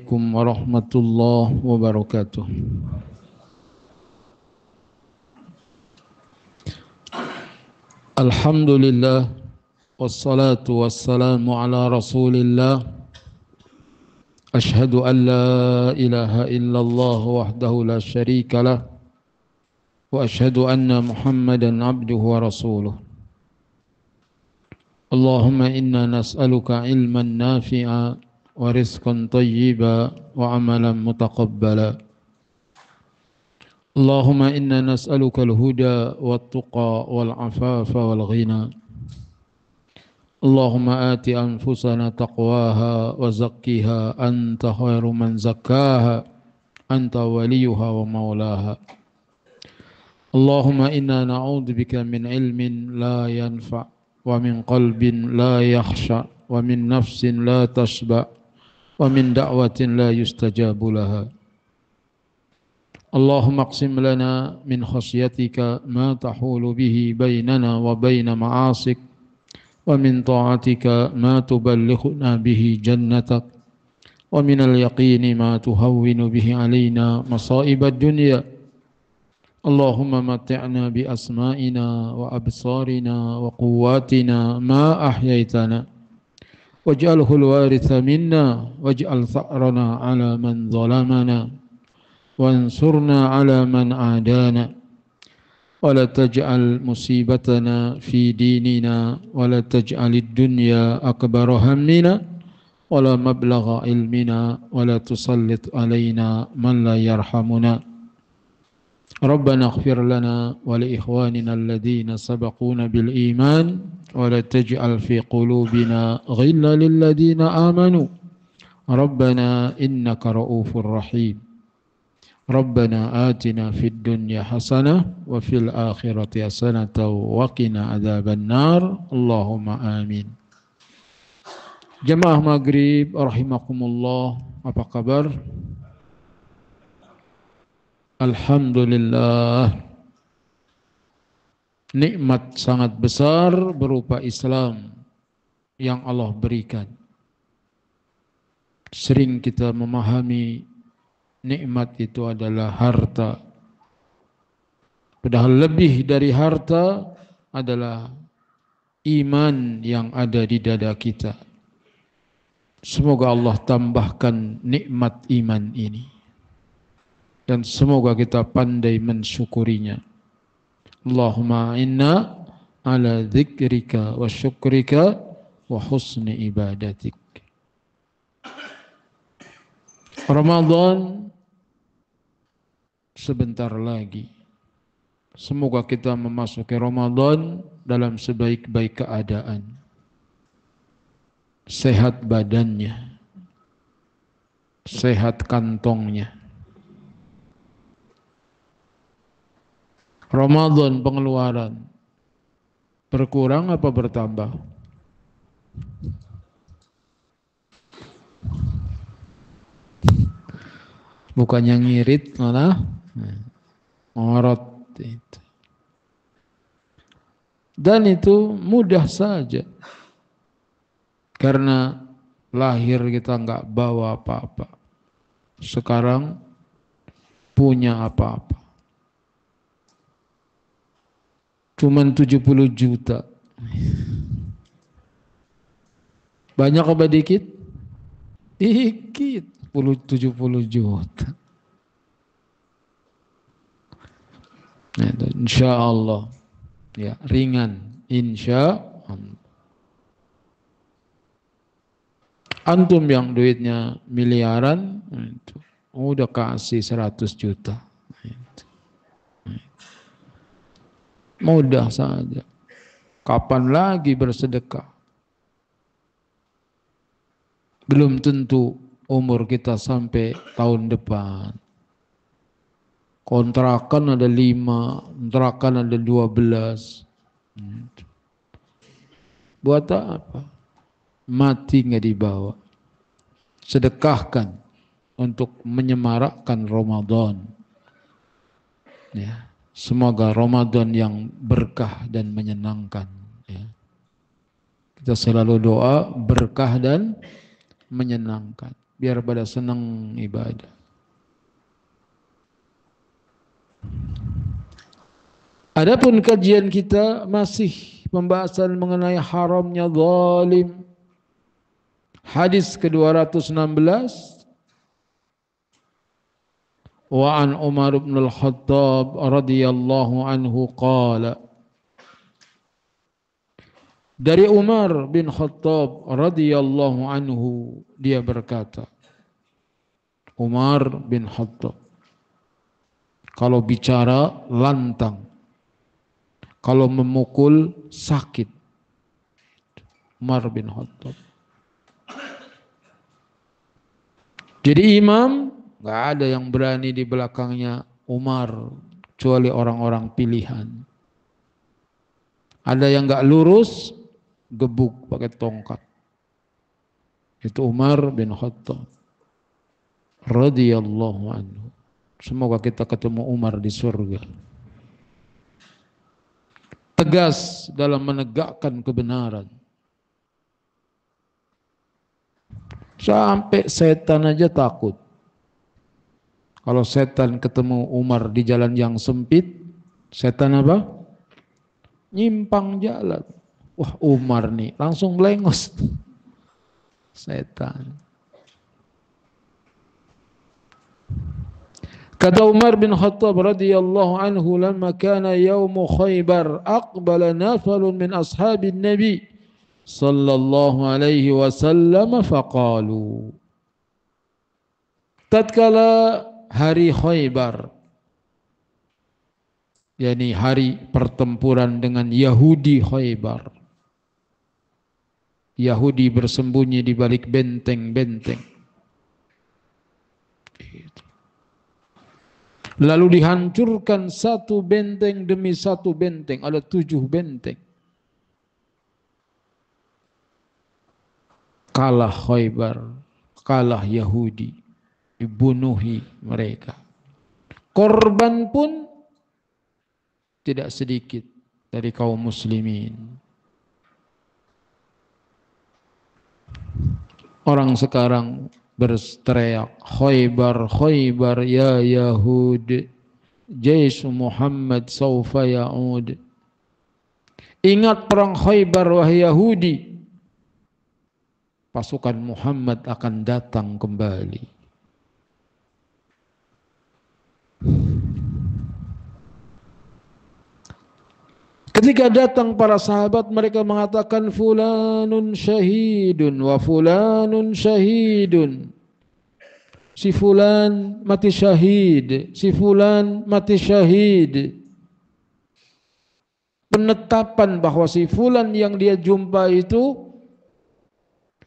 Assalamualaikum warahmatullahi wabarakatuh. Alhamdulillah wassalatu wassalamu ala Rasulillah. Ashhadu an la ilaha illallah wahdahu la syarika lah wa ashhadu anna Muhammadan abduhu wa rasuluh. Allahumma inna nas'aluka ilman nafi'a wa rizqan tayyiba wa amalan mutaqabbala. Allahumma inna nas'aluka al-huda wat-tuqa wal-afafa wal-ghina. Allahumma ati anfusana taqwaha wa zakkiha anta khairu man zakkaha anta waliyuha wa maulaha. Allahumma inna na'udzubika min ilmin la yanfa' wa min qalbin la yakhsha wa min nafsin la tashba wa min da'watin la yustajabu laha. Allahumma aqsim lana min khasyatika ma tahulu bihi bainana wa baina ma'asik wa min ta'atika ma tuballighuna bihi jannatak wa min al-yaqini ma tuhawwinu bihi alaina masa'ibad dunya. Allahumma matti'na bi asma'ina wa absarina wa quwwatina ma ahyaytana waj'alhu al-waritha minna waj'al tha'rana 'ala man zalamana wansurna 'ala man 'adana wa la taj'al musibatana fi dinina wa la taj'alid dunya akbara hammina wa la mablagha ilmina wa la tusallit 'alaina man la yarhamuna. Rabbana ighfir lana wa li ikhwanina alladhina sabaquna bil iman wa la taj'al fi qulubina ghillan lil ladzina amanu. Rabbana innaka ra'ufur rahim. Rabbana atina fid dunya hasanah wa fil akhirati hasanatan wa qina adzaban nar. Allahumma amin. Jamaah maghrib rahimakumullah, apa kabar? Alhamdulillah, nikmat sangat besar berupa Islam yang Allah berikan. Sering kita memahami nikmat itu adalah harta. Padahal lebih dari harta adalah iman yang ada di dada kita. Semoga Allah tambahkan nikmat iman ini. Dan semoga kita pandai mensyukurinya. Allahumma inna ala dzikrika wa syukrika wa husni ibadatik. Ramadan sebentar lagi. Semoga kita memasuki Ramadan dalam sebaik-baik keadaan. Sehat badannya, sehat kantongnya. Ramadan pengeluaran berkurang apa bertambah? Bukannya ngirit malah ngorot itu. Dan itu mudah saja. Karena lahir kita enggak bawa apa-apa. Sekarang punya apa-apa. Cuman 70 juta. Banyak apa dikit? Dikit. 70 juta. Insya Allah. Ya, ringan. Insya Allah. Antum yang duitnya miliaran, itu udah kasih 100 juta. Mudah saja. Kapan lagi bersedekah? Belum tentu umur kita sampai tahun depan. Kontrakan ada 5, kontrakan ada 12. Buat apa? Mati nggak dibawa. Sedekahkan untuk menyemarakkan Ramadan. Ya. Semoga Ramadan yang berkah dan menyenangkan. Ya. Kita selalu doa berkah dan menyenangkan. biar pada senang ibadah. Adapun kajian kita masih pembahasan mengenai haramnya zalim. Hadis ke-216, wa an Umar bin Al-Khattab radhiyallahu anhu qala, dari Umar bin Khattab radhiyallahu anhu dia berkata, Umar bin Khattab kalau bicara lantang, kalau memukul sakit. Umar bin Khattab. Jadi imam gak ada yang berani di belakangnya Umar kecuali orang-orang pilihan. Ada yang gak lurus, gebuk pakai tongkat. Itu Umar bin Khattab radhiyallahu anhu. Semoga kita ketemu Umar di surga. Tegas dalam menegakkan kebenaran. Sampai setan aja takut. Kalau setan ketemu Umar di jalan yang sempit, setan apa? Nyimpang jalan. Wah, Umar nih langsung melengos. Setan. Kata Umar bin Khattab radhiyallahu anhu, lamma kana yaumu Khaybar aqbala nafalun min ashabin Nabi sallallahu alaihi wasallam faqalu. Tatkala hari Khaybar, yakni hari pertempuran dengan Yahudi Khaybar. Yahudi bersembunyi di balik benteng-benteng. Lalu dihancurkan satu benteng demi satu benteng. Ada 7 benteng. Kalah Khaybar, kalah Yahudi, dibunuhi mereka. Korban pun tidak sedikit dari kaum muslimin. Orang sekarang berteriak, Khaybar, Khaybar ya Yahud, Jais Muhammad saufa ya'ud. Ingat perang Khaybar wahai Yahudi, pasukan Muhammad akan datang kembali. Ketika datang para sahabat, mereka mengatakan fulanun syahidun wa fulanun syahidun. Si fulan mati syahid, si fulan mati syahid. Penetapan bahwa si fulan yang dia jumpa itu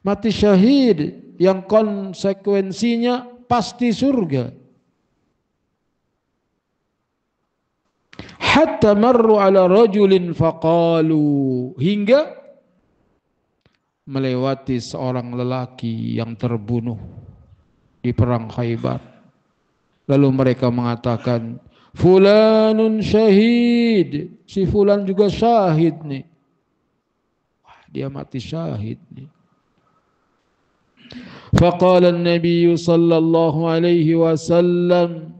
mati syahid, yang konsekuensinya pasti surga. Hatta marru ala rajulin faqalu, hingga melewati seorang lelaki yang terbunuh di perang Khaybar. Lalu mereka mengatakan, fulanun syahid, si fulan juga syahid nih. Wah, dia mati syahid nih. Faqala an-nabiy sallallahu alaihi wasallam,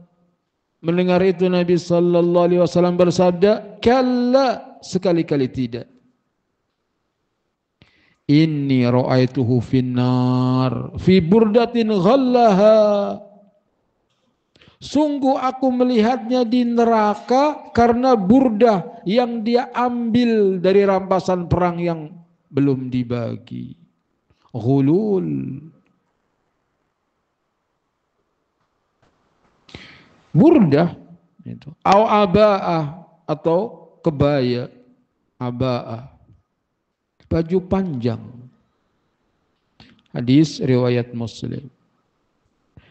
mendengar itu Nabi sallallahu alaihi wasallam bersabda, kalla, sekali-kali tidak. Inni ra'aituhu finnar fi burdatin ghallaha. Sungguh aku melihatnya di neraka karena burdah yang dia ambil dari rampasan perang yang belum dibagi. Ghulul. Burdah itu, aba'ah atau kebaya, aba'ah, baju panjang. Hadis riwayat Muslim.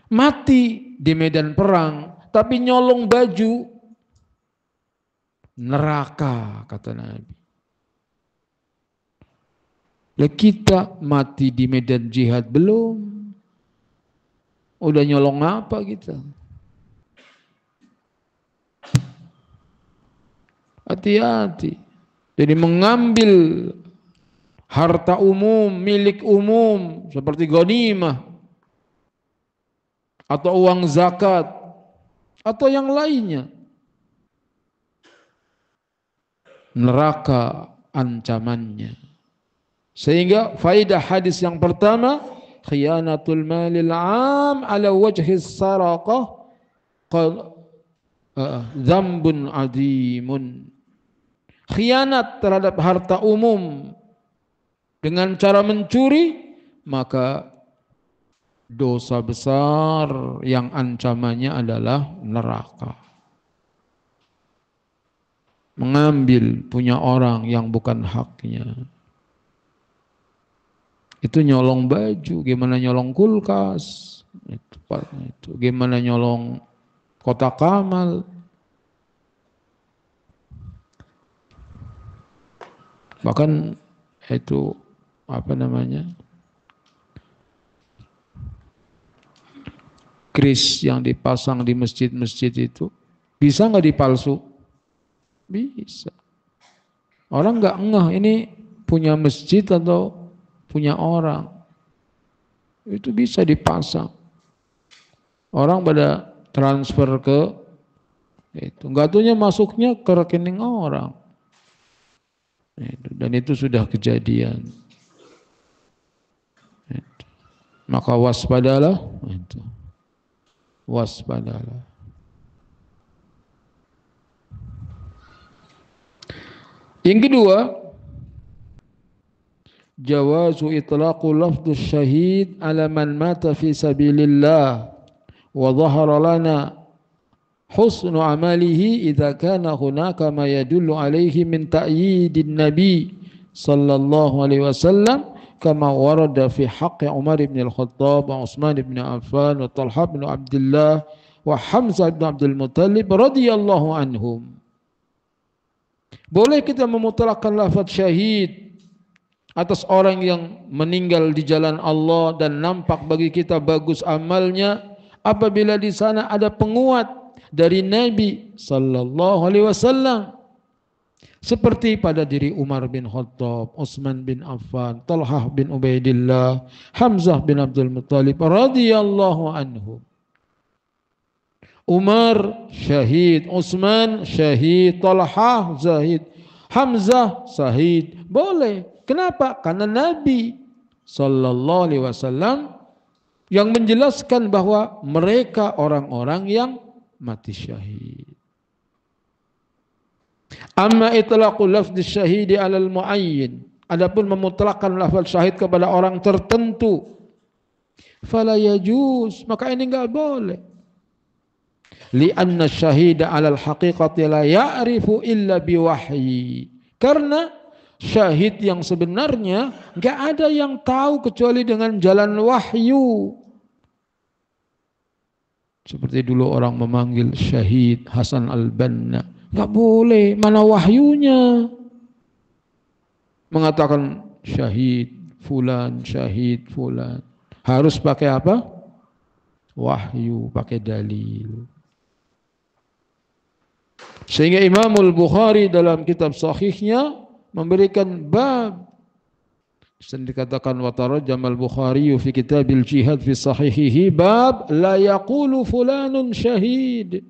Mati di medan perang, tapi nyolong baju, neraka kata Nabi. Lah kita mati di medan jihad belum, udah nyolong apa kita? Hati-hati. Jadi mengambil harta umum, milik umum seperti ghanimah, atau uang zakat atau yang lainnya. Neraka ancamannya. Sehingga faidah hadis yang pertama, khiyanatul malil am ala wajhi saraqah dzambun azimun. Khianat terhadap harta umum dengan cara mencuri, maka dosa besar yang ancamannya adalah neraka. Mengambil punya orang yang bukan haknya. Itu nyolong baju, gimana nyolong kulkas, itu gimana nyolong kotak amal. Bahkan itu apa namanya? Kris yang dipasang di masjid-masjid itu bisa nggak dipalsu? Bisa. Orang nggak ngeh ini punya masjid atau punya orang. Itu bisa dipasang. Orang pada transfer ke itu. Nggak taunya masuknya ke rekening orang. Dan itu sudah kejadian. Maka waspadalah. Waspadalah. Yang kedua, jawazu itlaqu lafdz syahid ala man mata fi sabilillah wa dhahara lana husnu amalihi idza kana hunaka ma yadullu alaihi min ta'yidin nabi sallallahu alaihi wasallam kama warada fi haqqi Umar bin Al-Khattab wa Utsman bin Affan wa Talha bin Abdullah wa Hamzah bin Abdul Muttalib radhiyallahu anhum. Boleh kita memutlakkan lafaz syahid atas orang yang meninggal di jalan Allah dan nampak bagi kita bagus amalnya apabila di sana ada penguat dari Nabi sallallahu alaihi wasallam seperti pada diri Umar bin Khattab, Utsman bin Affan, Talhah bin Ubaidillah, Hamzah bin Abdul Muttalib radhiyallahu anhum. Umar syahid, Utsman syahid, Talhah syahid, Hamzah syahid. Boleh. Kenapa? Karena Nabi sallallahu alaihi wasallam yang menjelaskan bahwa mereka orang-orang yang mati syahid. Amma itlaqul lafdz syahidi 'alal muayyin. Adapun memutlakkan lafaz syahid kepada orang tertentu, fala yajuz, maka ini enggak boleh. Li'anna syahida 'alal haqiqati la ya'rifu illa biwahyi. Karena syahid yang sebenarnya enggak ada yang tahu kecuali dengan jalan wahyu. Seperti dulu orang memanggil syahid Hasan al-Banna. Enggak boleh, mana wahyunya? Mengatakan syahid fulan, syahid fulan. Harus pakai apa? Wahyu, pakai dalil. Sehingga Imamul Bukhari dalam kitab sahihnya memberikan bab dan dikatakan wa tarajjama al-Bukhari fi kitabil jihad fi sahihihi bab la yaqulu fulanun syahid.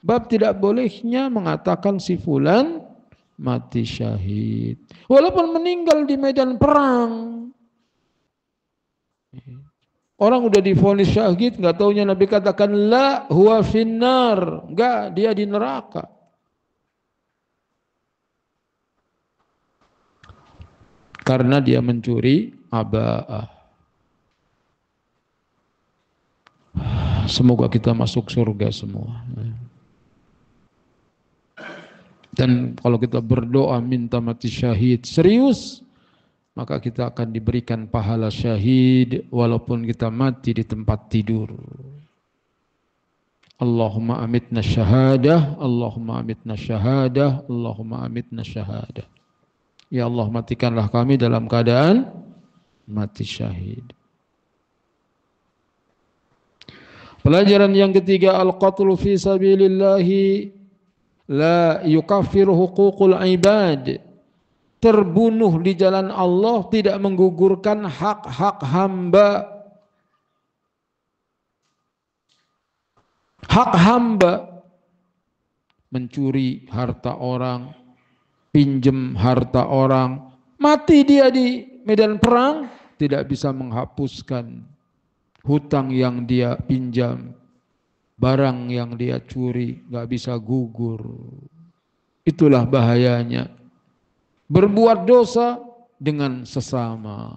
Bab tidak bolehnya mengatakan si fulan mati syahid walaupun meninggal di medan perang. Orang udah divonis syahid, enggak taunya Nabi katakan la huwa finnar, enggak, dia di neraka. Karena dia mencuri aba'ah. Semoga kita masuk surga semua. Dan kalau kita berdoa minta mati syahid serius, maka kita akan diberikan pahala syahid walaupun kita mati di tempat tidur. Allahumma amitna syahadah, Allahumma amitna syahadah, Allahumma amitna syahadah. Ya Allah, matikanlah kami dalam keadaan mati syahid. Pelajaran yang ketiga, al-qatlu fi sabilillahi la yukaffiru huququl ibad. Terbunuh di jalan Allah tidak menggugurkan hak-hak hamba. Hak hamba, mencuri harta orang, pinjam harta orang, mati dia di medan perang, tidak bisa menghapuskan hutang yang dia pinjam, barang yang dia curi, nggak bisa gugur. Itulah bahayanya berbuat dosa dengan sesama.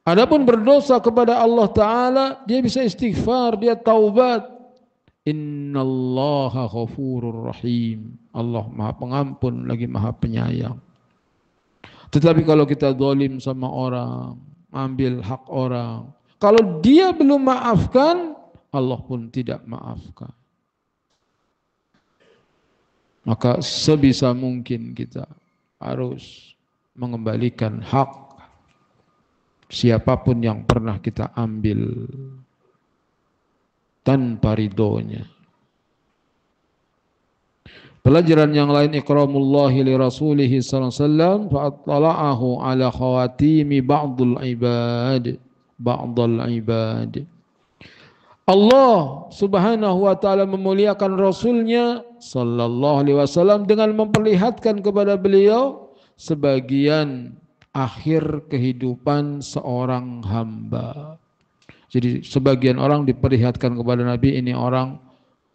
Adapun berdosa kepada Allah Ta'ala, dia bisa istighfar, dia taubat. Innallaha ghafurur rahim. Allah maha pengampun lagi maha penyayang. Tetapi kalau kita zalim sama orang, ambil hak orang, kalau dia belum maafkan, Allah pun tidak maafkan. Maka sebisa mungkin kita harus mengembalikan hak siapapun yang pernah kita ambil tanpa ridhonya. Pelajaran yang lain, ikramullahi li rasulihi sallallahu alaihi wasallam fa'attala'ahu ala khawatimi ba'dul ibad. Allah Subhanahu wa taala memuliakan Rasulnya sallallahu alaihi wasallam dengan memperlihatkan kepada beliau sebagian akhir kehidupan seorang hamba. Jadi sebagian orang diperlihatkan kepada Nabi, ini orang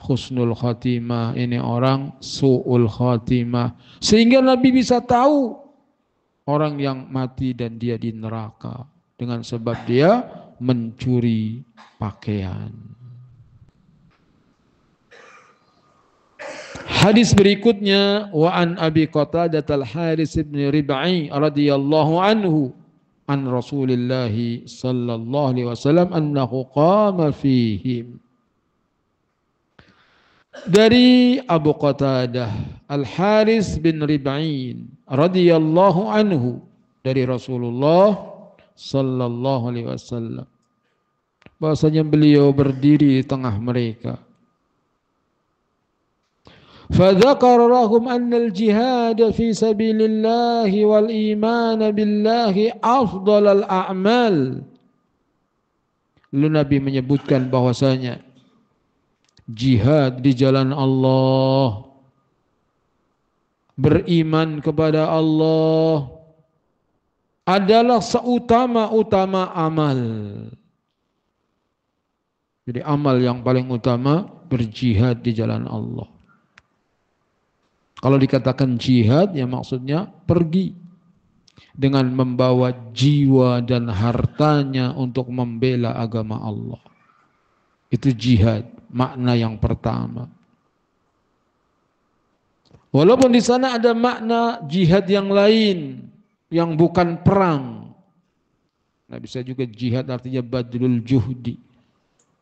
husnul khatimah, ini orang su'ul khatimah, sehingga Nabi bisa tahu orang yang mati dan dia di neraka dengan sebab dia mencuri pakaian. Hadis berikutnya, wa an Abi Qatadah al-Haris bin Rib'i radhiyallahu anhu an Rasulillah sallallahu alaihi wasallam annahu qama fihim. Dari Abu Qatadah al-Haris bin Rib'i radhiyallahu anhu dari Rasulullah sallallahu alaihi wasallam, bahwasanya beliau berdiri di tengah mereka. Fadzakara lahum annal jihad fi sabilillah wal iman billahi afdalul a'mal. Lalu Nabi menyebutkan bahwasanya jihad di jalan Allah, beriman kepada Allah adalah seutama-utama amal. Jadi amal yang paling utama berjihad di jalan Allah. Kalau dikatakan jihad, ya maksudnya pergi dengan membawa jiwa dan hartanya untuk membela agama Allah. Itu jihad, makna yang pertama. Walaupun di sana ada makna jihad yang lain, yang bukan perang. Nah, bisa juga jihad artinya badlul juhdi,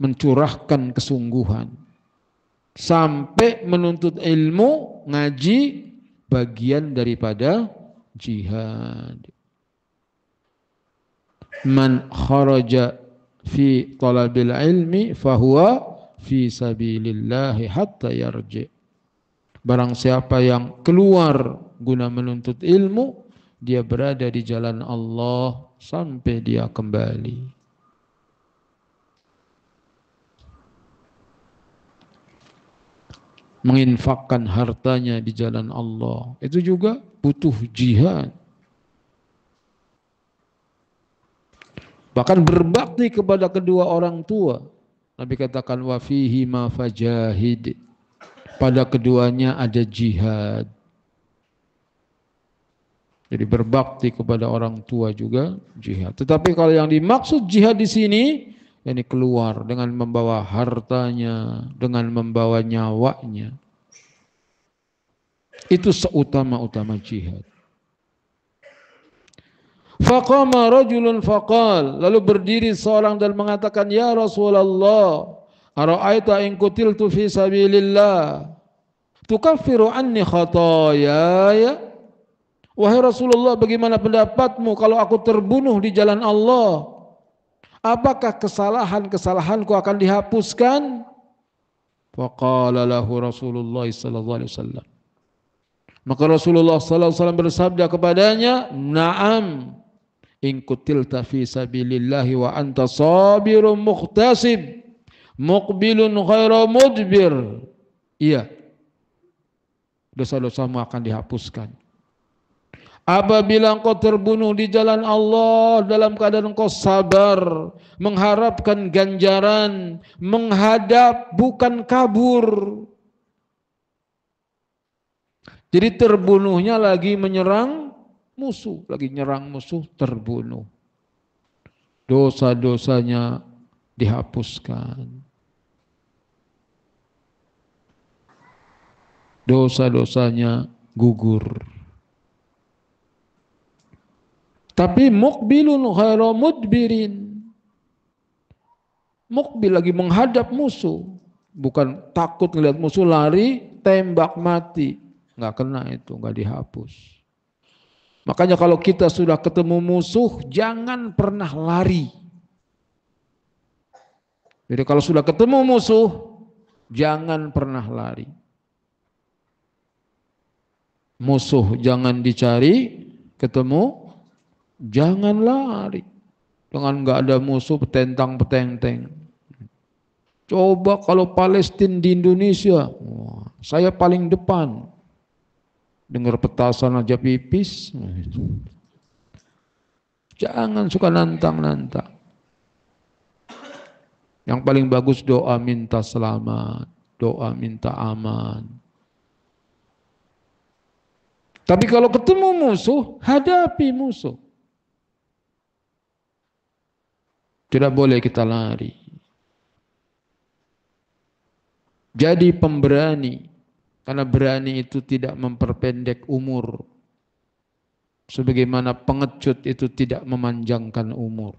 mencurahkan kesungguhan. Sampai menuntut ilmu, ngaji, bagian daripada jihad. Man kharaja fi talabil ilmi fahuwa fi sabilillahi hatta yarji. Barang siapa yang keluar guna menuntut ilmu, dia berada di jalan Allah sampai dia kembali. Menginfakkan hartanya di jalan Allah, itu juga butuh jihad. Bahkan berbakti kepada kedua orang tua, Nabi katakan wa fihi ma fajahid, pada keduanya ada jihad. Jadi berbakti kepada orang tua juga jihad. Tetapi kalau yang dimaksud jihad di sini, yakni keluar dengan membawa hartanya, dengan membawa nyawanya. Itu seutama-utama jihad. Faqama rajulun faqal, lalu berdiri seorang dan mengatakan, ya Rasulullah, ara'aita in qutiltu fi sabilillah tukaffiru anni khataaya. Wahai Rasulullah, bagaimana pendapatmu kalau aku terbunuh di jalan Allah? Apakah kesalahan-kesalahanku akan dihapuskan? Faqala lahu Rasulullah sallallahu alaihi wasallam. Maka Rasulullah sallallahu alaihi wasallam bersabda kepadanya, "Na'am, in qutilta fi sabilillah wa anta sabirun muhtasib, Muqbilun ghairu mudbir. Iya, dosa-dosamu akan dihapuskan. Apabila engkau terbunuh di jalan Allah dalam keadaan engkau sabar, mengharapkan ganjaran, menghadap bukan kabur. Jadi terbunuhnya lagi menyerang musuh, lagi nyerang musuh, terbunuh. Dosa-dosanya dihapuskan. Dosa-dosanya gugur. Tapi muqbilun ghairu mudbirin. Muqbil lagi menghadap musuh. Bukan takut ngelihat musuh lari, tembak mati. Nggak kena itu, nggak dihapus. Makanya kalau kita sudah ketemu musuh, jangan pernah lari. Jadi kalau sudah ketemu musuh, jangan pernah lari. Musuh jangan dicari, ketemu jangan lari. Dengan nggak ada musuh petentang-petenteng. Coba kalau Palestina di Indonesia, saya paling depan. Dengar petasan aja pipis. Jangan suka nantang-nantang. Yang paling bagus doa minta selamat, doa minta aman. Tapi kalau ketemu musuh, hadapi musuh. Tidak boleh kita lari. Jadi pemberani, karena berani itu tidak memperpendek umur. Sebagaimana pengecut itu tidak memanjangkan umur.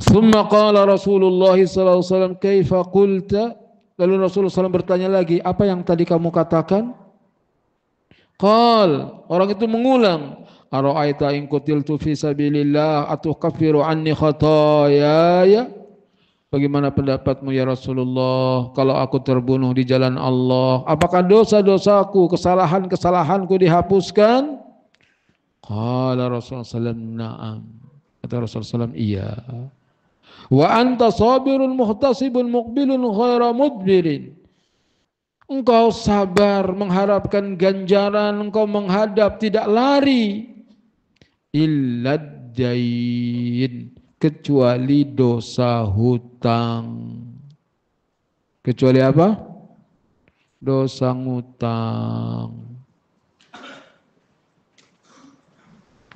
Thumma qala Rasulullah SAW, kaifa qulta? Lalu Rasulullah SAW bertanya lagi, apa yang tadi kamu katakan? Qal, orang itu mengulang, ara'aita in qutiltu fi sabilillah atukaffiru anni khataayaya? Bagaimana pendapatmu ya Rasulullah, kalau aku terbunuh di jalan Allah, apakah dosa-dosaku, kesalahan-kesalahanku dihapuskan? Qala Rasulullah SAW, na'am. Kata Rasulullah SAW, iya. Wa anta sabirun muhtasibun muqbilun ghairu mudbirin. Engkau sabar mengharapkan ganjaran, engkau menghadap tidak lari. Illad dain, kecuali dosa hutang. Kecuali apa? Dosa ngutang.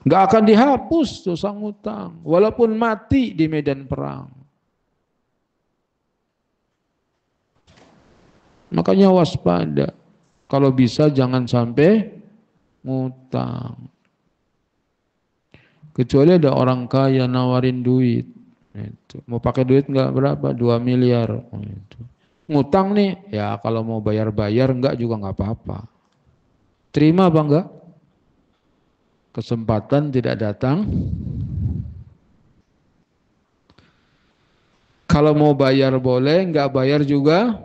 Enggak akan dihapus dosa ngutang walaupun mati di medan perang. Makanya waspada. Kalau bisa jangan sampai ngutang. Kecuali ada orang kaya nawarin duit. Itu. Mau pakai duit enggak berapa? 2 miliar. Itu. Ngutang nih, ya kalau mau bayar-bayar enggak juga enggak apa-apa. Terima apa enggak? Kesempatan tidak datang. Kalau mau bayar boleh, enggak bayar juga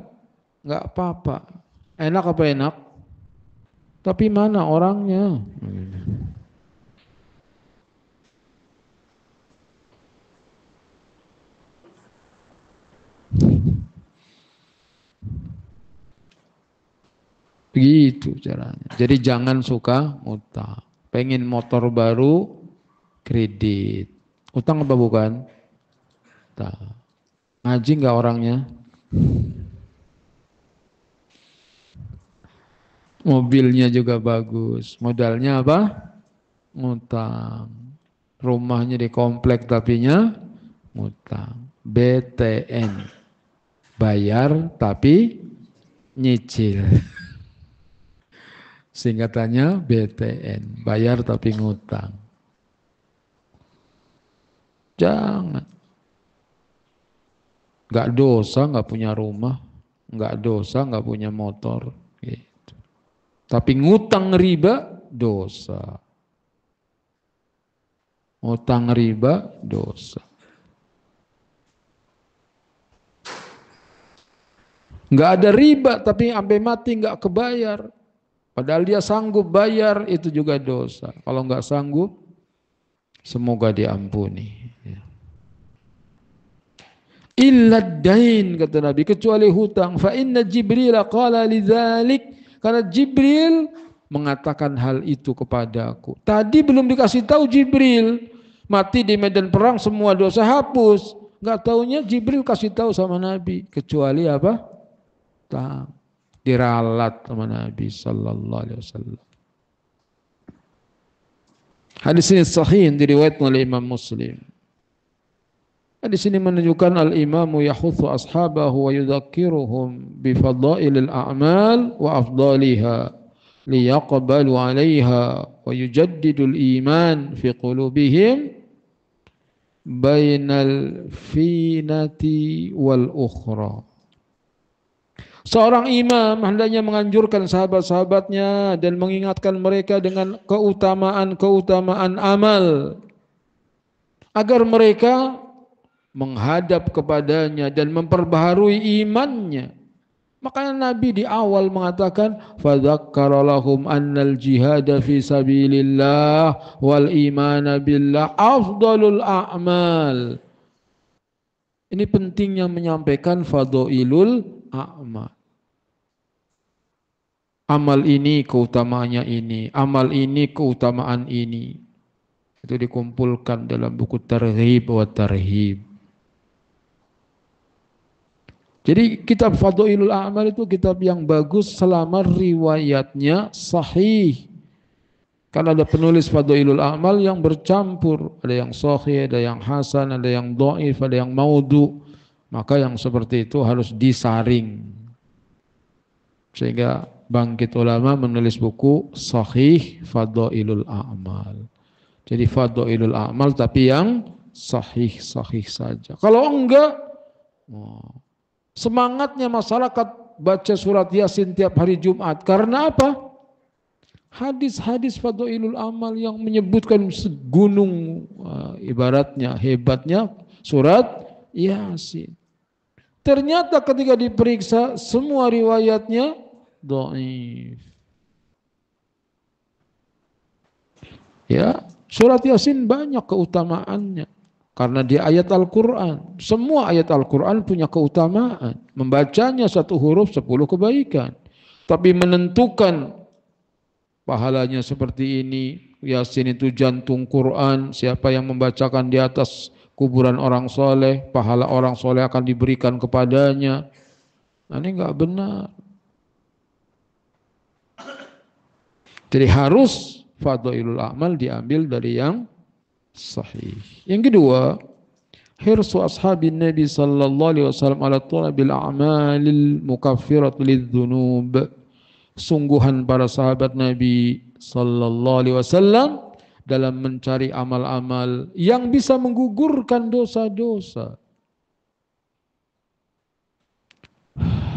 enggak apa-apa. Enak apa enak? Tapi mana orangnya? Begitu caranya. Jadi jangan suka utang. Pengen motor baru, kredit. Utang apa bukan? Utang. Ngaji enggak orangnya? Mobilnya juga bagus. Modalnya apa? Ngutang. Rumahnya di komplek tapinya ngutang. BTN. Bayar tapi nyicil. Singkatannya BTN. Bayar tapi ngutang. Jangan. Enggak dosa enggak punya rumah. Enggak dosa enggak punya motor. Gitu. Tapi ngutang riba dosa. Ngutang riba dosa. Enggak ada riba tapi sampai mati enggak kebayar. Padahal dia sanggup bayar, itu juga dosa. Kalau enggak sanggup, Semoga diampuni. Illa dain, kata Nabi, kecuali hutang. Fa inna Jibril qala lidzalik, karena Jibril mengatakan hal itu kepadaku. Tadi belum dikasih tahu Jibril, mati di medan perang semua dosa hapus. Enggak taunya Jibril kasih tahu sama Nabi, kecuali apa? Hutang. Diralat sama Nabi sallallahu alaihi wasallam. Hadis ini sahih diriwayatkan oleh Imam Muslim. Di sini menunjukkan al-imamu yahuthu ashabahu wa yudzakiruhum bi fadailil a'mal wa afdaliha liyaqbalu 'alaiha wa yujaddidul iman fi qulubihim bainal finati wal ukhra. Seorang imam hendaknya menganjurkan sahabat-sahabatnya dan mengingatkan mereka dengan keutamaan-keutamaan amal agar mereka menghadap kepadanya dan memperbaharui imannya. Makanya Nabi di awal mengatakan fadzakkara lahum annal jihada fi sabilillah wal imana billah afdalul a'mal. Ini pentingnya menyampaikan fadailul a'mal. Amal ini keutamaannya ini, amal ini keutamaan ini. Itu dikumpulkan dalam buku Targhib wa Tarhib. Jadi kitab Fadailul A'mal itu kitab yang bagus selama riwayatnya sahih. Karena ada penulis Fadailul A'mal yang bercampur, ada yang sahih, ada yang hasan, ada yang dhaif, ada yang maudhu. Maka yang seperti itu harus disaring. Sehingga bangkit ulama menulis buku Sahih Fadailul A'mal. Jadi Fadailul A'mal tapi yang sahih-sahih saja. Kalau enggak, semangatnya masyarakat baca surat Yasin tiap hari Jumat. Karena apa? Hadis-hadis Fadailul Amal yang menyebutkan segunung ibaratnya, hebatnya surat Yasin. Ternyata ketika diperiksa semua riwayatnya dhaif. Ya, surat Yasin banyak keutamaannya. Karena di ayat Al-Quran, semua ayat Al-Quran punya keutamaan. Membacanya satu huruf 10 kebaikan. Tapi menentukan pahalanya seperti ini, Yasin itu jantung Quran, siapa yang membacakan di atas kuburan orang soleh, pahala orang soleh akan diberikan kepadanya. Nah, ini enggak benar. Jadi harus Fadailul A'mal diambil dari yang sahih. Yang kedua, hirsu ashabin Nabi sallallahu alaihi wasallam ala talabil a'malil mukaffirat lidzunub. Sungguhan para sahabat Nabi sallallahu alaihi wasallam dalam mencari amal-amal yang bisa menggugurkan dosa-dosa.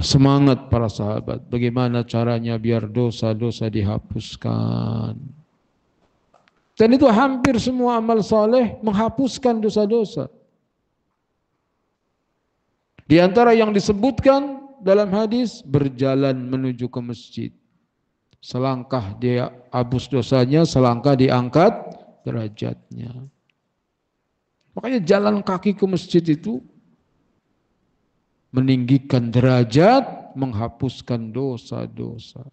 Semangat para sahabat, bagaimana caranya biar dosa-dosa dihapuskan. Dan itu hampir semua amal soleh menghapuskan dosa-dosa. Di antara yang disebutkan dalam hadis, berjalan menuju ke masjid. Selangkah dia hapus dosanya, selangkah diangkat derajatnya. Makanya jalan kaki ke masjid itu meninggikan derajat, menghapuskan dosa-dosa.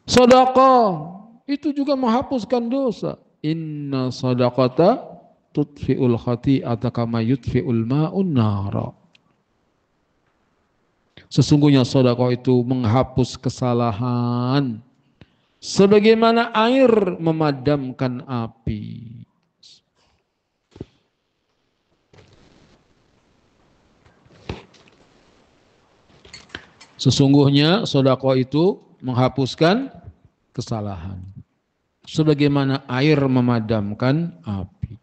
Sedekah itu juga menghapuskan dosa. Inna sadaqata tutfi'ul khati'ata kama yutfi'ul ma'un nara. Sesungguhnya sedekah itu menghapus kesalahan sebagaimana air memadamkan api. Sesungguhnya sedekah itu menghapuskan kesalahan sebagaimana air memadamkan api.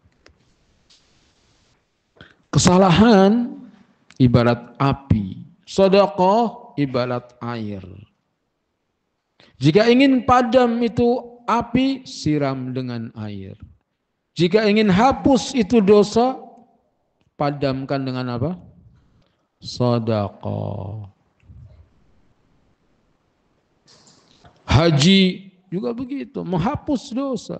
Kesalahan ibarat api, sedekah ibarat air. Jika ingin padam itu api, siram dengan air. Jika ingin hapus itu dosa, padamkan dengan apa? Sedekah. Haji juga begitu, menghapus dosa.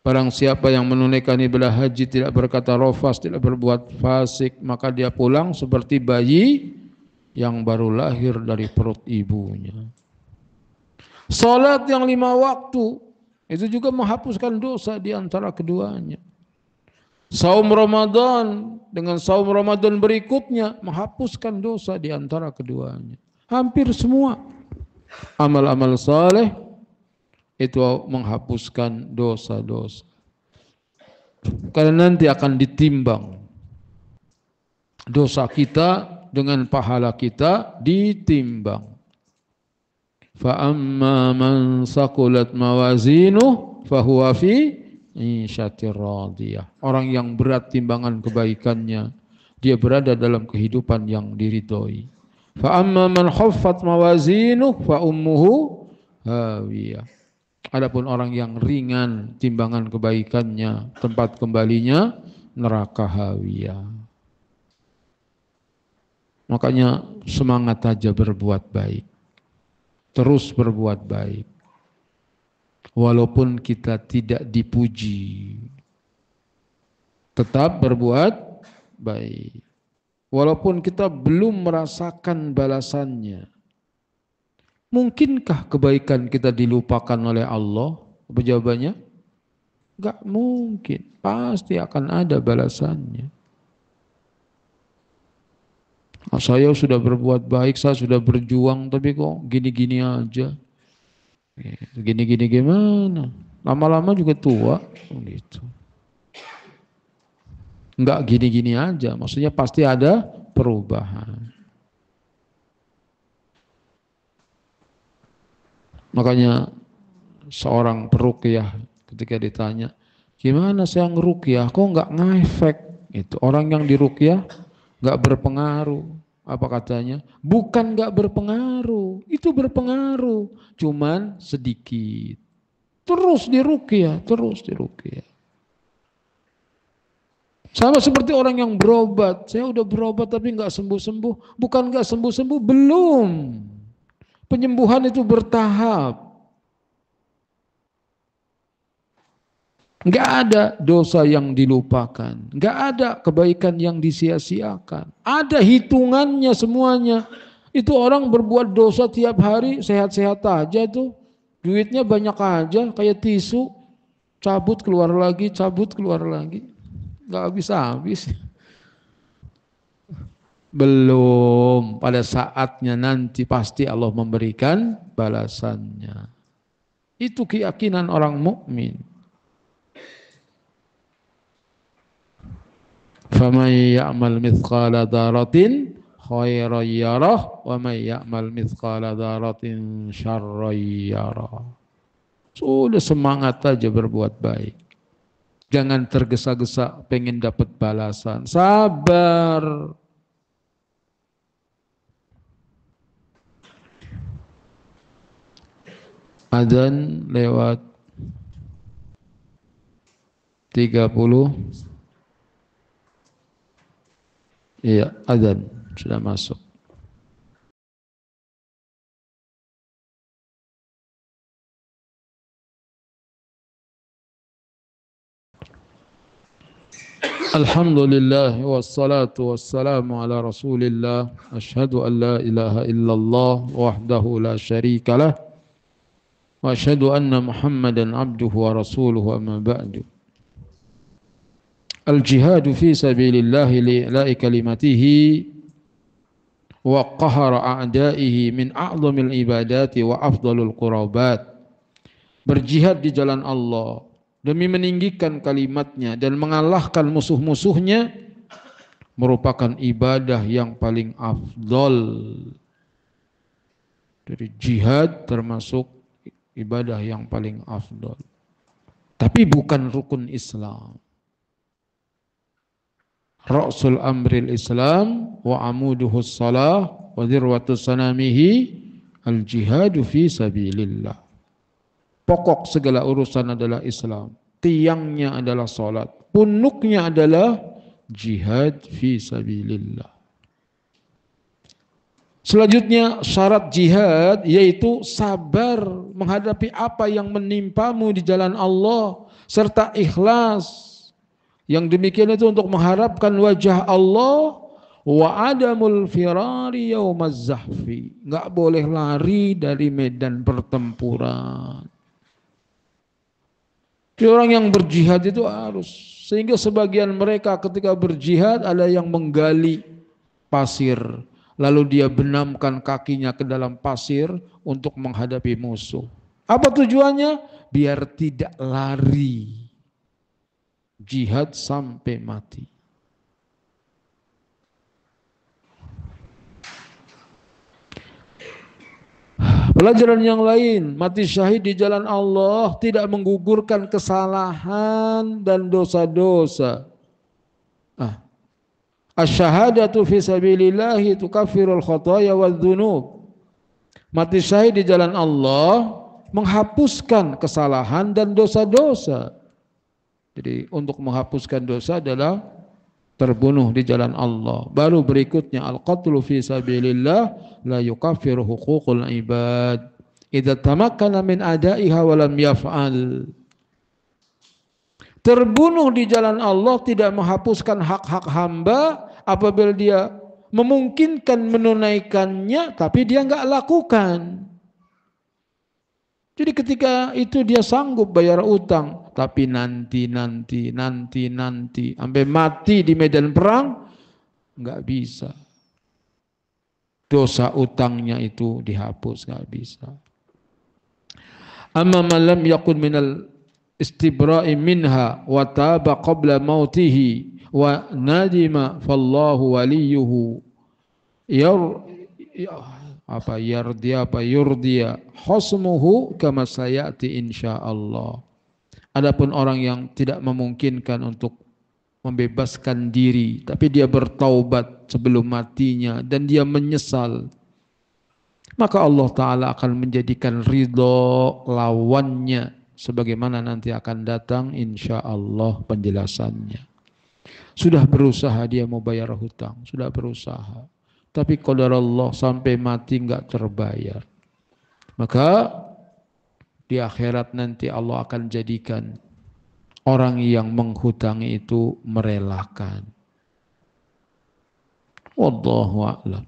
Barang siapa yang menunaikan ibadah haji tidak berkata rafas, tidak berbuat fasik, maka dia pulang seperti bayi yang baru lahir dari perut ibunya. Salat yang 5 waktu itu juga menghapuskan dosa di antara keduanya. Saum Ramadan dengan saum Ramadan berikutnya menghapuskan dosa di antara keduanya. Hampir semua amal-amal saleh itu menghapuskan dosa-dosa. Karena nanti akan ditimbang dosa kita dengan pahala kita ditimbang. Fa amma man saqulat mawazinuh fahuwa fi isyatir radiyah. Orang yang berat timbangan kebaikannya, dia berada dalam kehidupan yang diridhoi. Fa amma man khaffat mawazinuh fa ummuhu hawiyah. Adapun orang yang ringan timbangan kebaikannya, tempat kembalinya neraka hawiyah. Makanya semangat aja berbuat baik. Terus berbuat baik. Walaupun kita tidak dipuji, tetap berbuat baik. Walaupun kita belum merasakan balasannya. Mungkinkah kebaikan kita dilupakan oleh Allah? Jawabannya, enggak mungkin. Pasti akan ada balasannya. Saya sudah berbuat baik, saya sudah berjuang, tapi kok gini-gini aja. Gini-gini gimana? Lama-lama juga tua. Gitu. Enggak gini-gini aja, maksudnya pasti ada perubahan. Makanya seorang peruqyah ketika ditanya, gimana saya ngeruqyah, kok enggak ngefek? Itu orang yang diruqyah enggak berpengaruh. Apa katanya? Bukan enggak berpengaruh, itu berpengaruh, cuman sedikit. Terus diruqyah, terus diruqyah. Sama seperti orang yang berobat, saya udah berobat tapi enggak sembuh-sembuh. Bukan enggak sembuh-sembuh, belum. Penyembuhan itu bertahap. Enggak ada dosa yang dilupakan. Enggak ada kebaikan yang disia-siakan. Ada hitungannya semuanya. Itu orang berbuat dosa tiap hari, sehat-sehat aja tuh. Duitnya banyak aja, kayak tisu. Cabut keluar lagi, cabut keluar lagi. Enggak habis-habis. Belum, pada saatnya nanti pasti Allah memberikan balasannya. Itu keyakinan orang mukmin. Faman ya'mal mithqala dzarratin khairan yarah wa man ya'mal mithqala dzarratin syarran yarah. Sudah semangat aja berbuat baik. Jangan tergesa-gesa pengen dapat balasan. Sabar. Adzan lewat 30. Iya, adzan sudah masuk. Alhamdulillah wassalatu wassalamu ala Rasulillah. Asyhadu an la ilaha illallah wahdahu la syarikalah. Wa asyhadu anna Muhammadan abduhu wa rasuluhu amma ba'du. Al-jihadu fi sabilillah li'ila'i kalimatihi wa qahara a'da'ihi min a'zamil ibadati wa afdalul qurabat. Berjihad di jalan Allah demi meninggikan kalimatnya dan mengalahkan musuh-musuhnya merupakan ibadah yang paling afdal. Dari jihad termasuk ibadah yang paling afdal. Tapi bukan rukun Islam. Ra'sul amril Islam wa amuduhus salah wa dirwatus sanamihi al-jihadu fi sabilillah. Pokok segala urusan adalah Islam. Tiangnya adalah salat. Punuknya adalah jihad fi sabilillah. Selanjutnya syarat jihad yaitu sabar menghadapi apa yang menimpamu di jalan Allah. serta ikhlas. Yang demikian itu untuk mengharapkan wajah Allah. Wa adamul firari yaumaz zahfi. Enggak boleh lari dari medan pertempuran. Jadi orang yang berjihad itu harus. Sehingga sebagian mereka ketika berjihad ada yang menggali pasir. Lalu dia benamkan kakinya ke dalam pasir untuk menghadapi musuh. Apa tujuannya? Biar tidak lari. Jihad sampai mati. Pelajaran yang lain, mati syahid di jalan Allah tidak menggugurkan kesalahan dan dosa-dosa. Asy-syahadatu fi sabilillahi tukaffirul khotoya wadz-dzunub. Mati syahid di jalan Allah menghapuskan kesalahan dan dosa-dosa. Jadi untuk menghapuskan dosa adalah terbunuh di jalan Allah. Baru berikutnya al-qatlu fi sabilillah la yukaffiru huququl ibad idza tamakkana min adaiha wa lam yaf'al. Terbunuh di jalan Allah tidak menghapuskan hak-hak hamba apabila dia memungkinkan menunaikannya tapi dia enggak lakukan. Jadi ketika itu dia sanggup bayar utang, tapi nanti sampai mati di medan perang nggak bisa. Dosa utangnya itu dihapus, nggak bisa. Amma man lam yakun minal istibra'i minha wa taba qabla mautihi wa nadima fallahu waliyuhu yurdiya husmuhu kama sayati insyaallah. Adapun orang yang tidak memungkinkan untuk membebaskan diri tapi dia bertaubat sebelum matinya dan dia menyesal, maka Allah Ta'ala akan menjadikan ridho lawannya sebagaimana nanti akan datang insyaallah penjelasannya. Sudah berusaha dia mau bayar hutang, sudah berusaha, tapi qadarullah sampai mati enggak terbayar. Maka di akhirat nanti Allah akan jadikan orang yang menghutangi itu merelakan. Wallahu a'lam.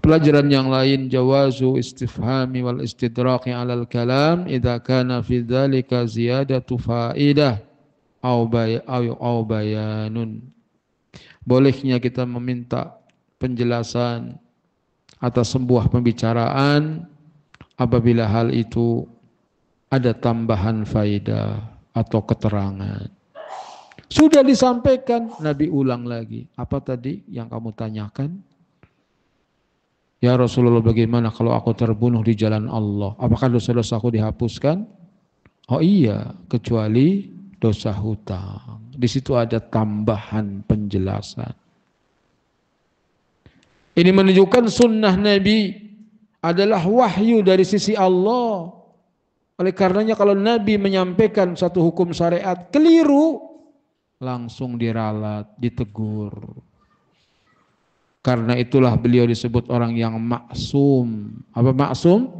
Pelajaran yang lain, jawazu istifhami wal istidraqi 'alal kalam idza kana fi dzalika ziyadatu faidah au bayanun. Bolehnya kita meminta penjelasan atas sebuah pembicaraan apabila hal itu ada tambahan faedah atau keterangan. Sudah disampaikan, Nabi ulang lagi. Apa tadi yang kamu tanyakan? Ya Rasulullah, bagaimana kalau aku terbunuh di jalan Allah? Apakah dosa-dosaku dihapuskan? Oh iya, kecuali dosa hutang. Di situ ada tambahan penjelasan. Ini menunjukkan sunnah Nabi adalah wahyu dari sisi Allah. Oleh karenanya kalau Nabi menyampaikan satu hukum syariat keliru, langsung diralat, ditegur. Karena itulah beliau disebut orang yang maksum. Apa maksum?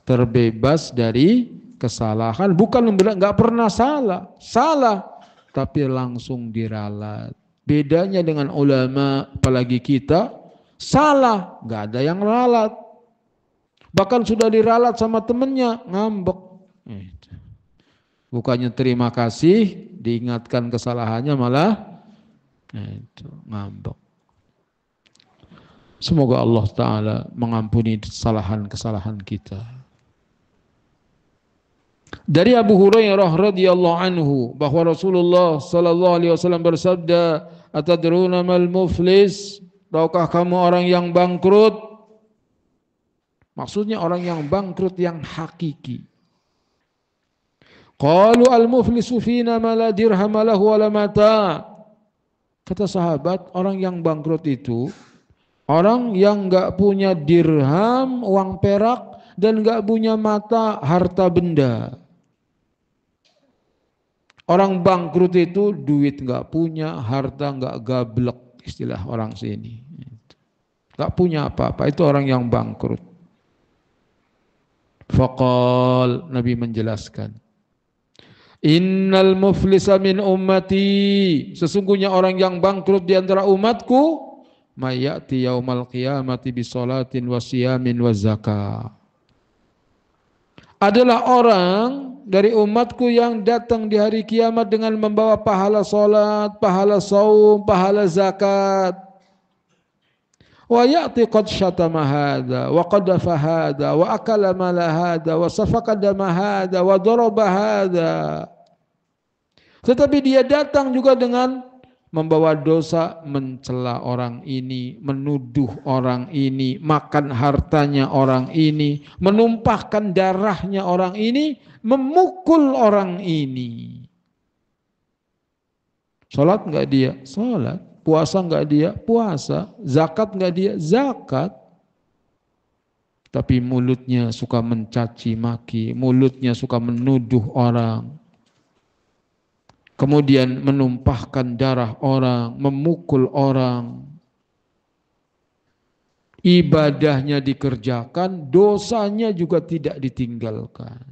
Terbebas dari kesalahan. Bukan enggak pernah salah. Salah, tapi langsung diralat. Bedanya dengan ulama, apalagi kita, salah, nggak ada yang ralat. Bahkan sudah diralat sama temennya, ngambek. Bukannya terima kasih, diingatkan kesalahannya malah ngambek. Semoga Allah Ta'ala mengampuni kesalahan-kesalahan kita. Dari Abu Hurairah radhiyallahu anhu bahwa Rasulullah sallallahu alaihi wasallam bersabda, "Atadruna mal muflis?" Tahukah kamu orang yang bangkrut? Maksudnya orang yang bangkrut yang hakiki. Qalu al-muflisu fina ma la dirham lahu wa la mata. Kata sahabat, orang yang bangkrut itu orang yang enggak punya dirham, uang perak, dan enggak punya mata, harta benda. Orang bangkrut itu duit enggak punya, harta enggak gablek. Istilah orang sini, tak punya apa-apa, itu orang yang bangkrut. Faqal, Nabi menjelaskan, innal muflisa min ummati, sesungguhnya orang yang bangkrut di antara umatku, mayati yaumal qiyamati bisolatin wa siyamin wa zakah, adalah orang dari umatku yang datang di hari kiamat dengan membawa pahala salat, pahala saum, pahala zakat. Wa ya'ti qad syatama hadha wa qadafa hadha wa akala mala hadha wa safaka dama hadha wa daraba hadha. Tetapi dia datang juga dengan membawa dosa, mencela orang ini, menuduh orang ini, makan hartanya orang ini, menumpahkan darahnya orang ini, memukul orang ini. Salat enggak dia? Salat. Puasa enggak dia? Puasa. Zakat enggak dia? Zakat. Tapi mulutnya suka mencaci maki, mulutnya suka menuduh orang. Kemudian menumpahkan darah orang, memukul orang. Ibadahnya dikerjakan, dosanya juga tidak ditinggalkan.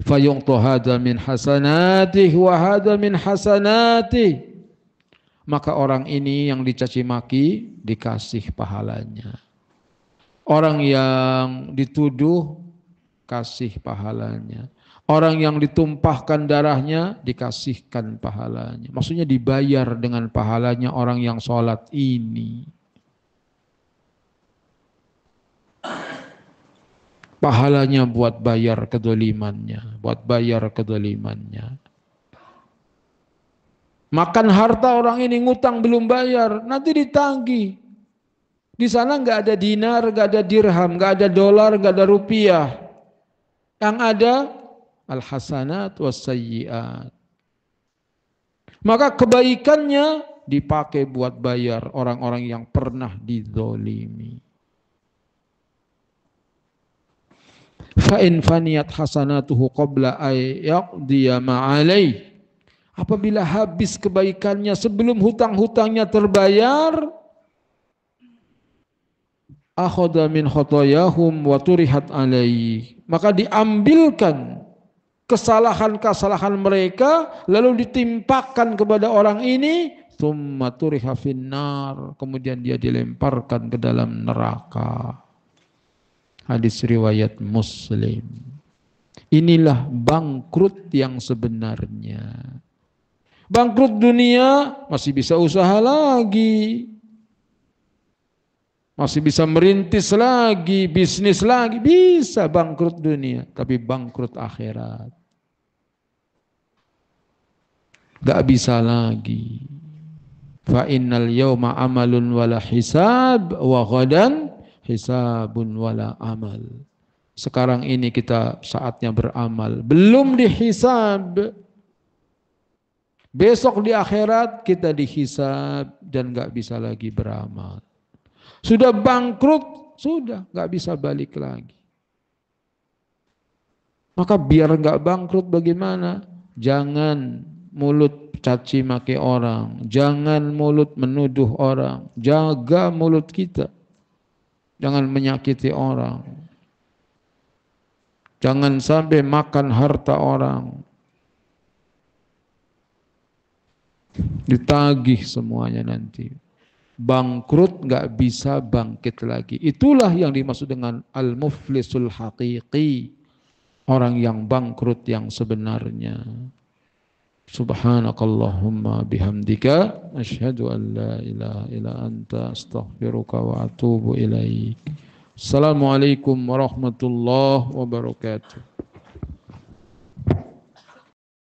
Fayu'ta hadza min hasanatih wa hadza min hasanatih. Maka orang ini yang dicaci maki dikasih pahalanya. Orang yang dituduh kasih pahalanya. Orang yang ditumpahkan darahnya dikasihkan pahalanya. Maksudnya dibayar dengan pahalanya orang yang sholat ini. Pahalanya buat bayar kedolimannya. Buat bayar kedolimannya. Makan harta orang ini, ngutang belum bayar, nanti ditagih. Di sana nggak ada dinar, nggak ada dirham, nggak ada dolar, nggak ada rupiah. Yang ada al-hasanat was-sayyi'at. Maka kebaikannya dipakai buat bayar orang-orang yang pernah dizalimi. Fa in faniyat hasanatuhu qabla ay yaqdiya ma alayhi. Apabila habis kebaikannya sebelum hutang-hutangnya terbayar, akhadha min khotoyahum wa turihat alaihi, maka diambilkan kesalahan-kesalahan mereka lalu ditimpakan kepada orang ini, thumma turiha finnar, kemudian dia dilemparkan ke dalam neraka. Hadis riwayat Muslim. Inilah bangkrut yang sebenarnya. Bangkrut dunia masih bisa usaha lagi, masih bisa merintis lagi, bisnis lagi, bisa bangkrut dunia. Tapi bangkrut akhirat gak bisa lagi. Fa innal yawma amalun wala hisab wa ghadan hisabun wala amal. Sekarang ini kita saatnya beramal, belum dihisab. Besok di akhirat kita dihisab dan gak bisa lagi beramal. Sudah bangkrut, sudah gak bisa balik lagi. Maka biar gak bangkrut bagaimana? Jangan mulut caci maki orang, jangan mulut menuduh orang, jaga mulut kita. Jangan menyakiti orang. Jangan sampai makan harta orang. Ditagih semuanya nanti. Bangkrut gak bisa bangkit lagi. Itulah yang dimaksud dengan al-muflisul haqiqi. Orang yang bangkrut yang sebenarnya. Subhanakallahumma bihamdika asyhadu an la ilaha illa anta astaghfiruka wa atubu ilaik. Assalamualaikum warahmatullahi wabarakatuh.